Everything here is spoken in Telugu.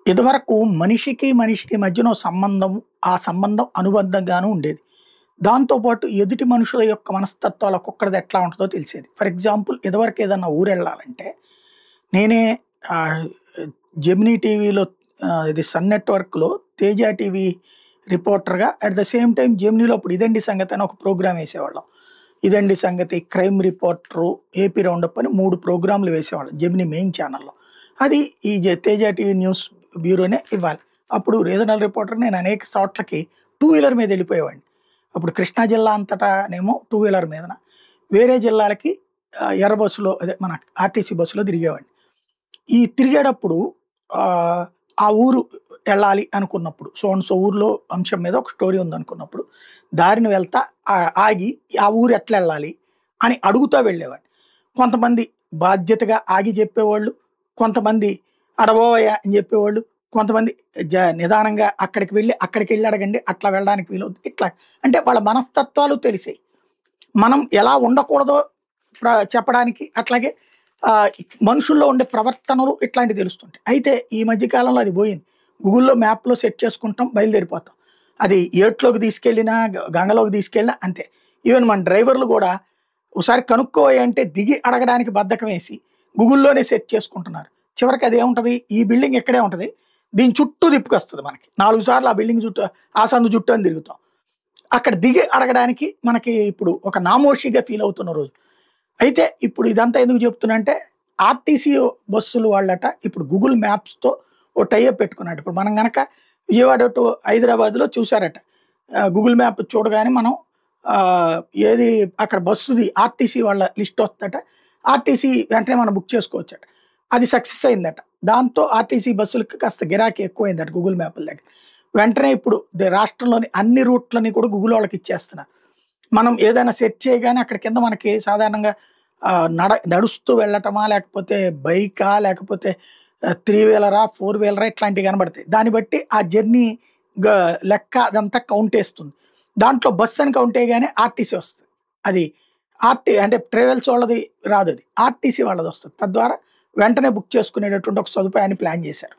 ఇదివరకు మనిషికి, మనిషికి మధ్యన ఓ సంబంధం, ఆ సంబంధం అనుబంధంగాను ఉండేది. దాంతో పాటు ఎదుటి మనుషుల యొక్క మనస్తత్వాలు ఒక్కొక్కడిది ఎట్లా ఉంటదో తెలిసేది. ఫర్ ఎగ్జాంపుల్ ఇదివరకు ఏదన్నా ఊరెళ్ళాలంటే, నేనే ఆహ్, జెమినీ టీవీలో ఇది సన్ నెట్‌వర్క్‌లో 'తేజ టీవీ' రిపోర్టర్‌గా అట్ ద సేమ్ టైమ్ జెమినీలో అప్పుడు 'ఇదండి సంగతి' అని ఒక ప్రోగ్రామ్ ఏసేవాళ్ళం. 'ఇదండి సంగతి', 'క్రైమ్ రిపోర్టరు', 'ఏపీ రౌండప్' అని 3 ప్రోగ్రామ్‌లు వేసేవాళ్ళం జెమినీ మెయిన్ ఛానెల్‌లో. అది ఈ 'తేజ టీవీ న్యూస్' బ్యూరోనే ఇవ్వాలి. అప్పుడు రీజనల్ రిపోర్టర్ నేను అనేక చోట్లకి టూ వీలర్ మీద వెళ్ళిపోయేవాడిని. అప్పుడు కృష్ణా జిల్లా అంతటానేమో టూ వీలర్ మీదన, వేరే జిల్లాలకి ఎర్ర బస్సులో అదే మన ఆర్టీసీ బస్సులో తిరిగేవాడిని. ఈ తిరిగేటప్పుడు ఆహ్, ఆ ఊరు ఎళ్ళాలి అనుకున్నప్పుడు, సో అండ్ సో ఊర్లో అంశం మీద ఒక స్టోరీ ఉందనుకున్నప్పుడు, దారిన వెళ్తా ఆగి ఆ ఊరు ఎట్లెళ్ళాలి అని అడుగుతా వెళ్ళేవాడిని. కొంతమంది బాధ్యతగా ఆగి చెప్పేవాళ్ళు, కొంతమంది అడబోవయ్యా అని చెప్పేవాళ్ళు, కొంతమంది నిదానంగా అక్కడికెళ్ళి అడగండి అట్లా వెళ్ళడానికి వీలవుద్ది. ఇట్లా అంటే వాళ్ళ మనస్తత్వాలు తెలిసాయి. మనం ఎలా ఉండకూడదో చెప్పడానికి, అట్లాగే ఆహ్, మనుషుల్లో ఉండే ప్రవర్తనలు ఇట్లాంటివి తెలుస్తుంటాయి. అయితే ఈ మధ్య కాలంలో అది పోయింది. గూగుల్‌లో మ్యాప్‌లో సెట్ చేసుకుంటాం, బయలుదేరిపోతాం. అది ఏట్లోకి తీసుకెళ్ళినా, గంగలోకి తీసుకెళ్ళినా అంతే. ఈవెన్ మన డ్రైవర్లు గూడా ఓసారి కనుక్కోవయ్యా అంటే దిగి అడగడానికి బద్ధకమేసి గూగుల్‌లోనే సెర్చ్ చేసుకుంటున్నారు. చివరికి అదేముంటది, ఈ బిల్డింగ్ ఇక్కడే ఉంటది. దీని చుట్టూ తిప్పుకొస్తది మనకి. 4 సార్లు ఆ బిల్డింగ్ చుట్టూ, ఆ సందు చుట్టూ అని తిరుగుతాం. అక్కడ దిగి అడగడానికి మనకి ఇప్పుడు ఒక నామోషీగా ఫీల్ అవుతున్న రోజు. అయితే ఇప్పుడు ఇదంతా ఎందుకు చెప్తున్నా అంటే, ఆర్టీసీ బస్సులు వాళ్ళట ఇప్పుడు గూగుల్ మ్యాప్స్‌తో ఓ టై అప్ పెట్టుకున్నారట. ఇప్పుడు మనం గనక విజయవాడ టు హైదరాబాద్‌లో చూసారట. గూగుల్ మ్యాప్ చూడగానే మనం ఆహ్, ఏది అక్కడ బస్సుది ఆర్టీసీ వాళ్ళ లిస్ట్ వస్తదట. ఆర్టీసీ వెంటనే మనం బుక్ చేసుకోవచ్చట. అది సక్సెస్ అయిందట. దాంతో ఆర్టీసీ బస్సులకి కాస్త గిరాకీ ఎక్కువైందట గూగుల్ మ్యాప్‌ల దగ్గర. వెంటనే ఇప్పుడు రాష్ట్రంలోని అన్ని రూట్‌లని కూడా గూగుల్ వాళ్ళకి ఇచ్చేస్తున్నారు. మనం ఏదైనా సెర్చ్ చేయగానే అక్కడ కింద మనకి సాధారణంగా నడుస్తూ వెళ్ళటమా, లేకపోతే బైకా, లేకపోతే త్రీ వీలరా, ఫోర్ వీలరా ఇట్లాంటివి కనబడతాయి. దాన్ని బట్టి ఆ జర్నీ గ లెక్క అదంతా కౌంటేస్తుంది. దాంట్లో బస్ అని కౌంట్ చేయగానే ఆర్టీసీ వస్తది. అది అంటే ట్రావెల్స్ వాళ్ళది రాదది. ఆర్టీసీ వాళ్ళదొస్తది. తద్వారా వెంటనే బుక్ చేసుకునేటటువంటి ఒక సదుపాయాన్ని ప్లాన్ చేశారు.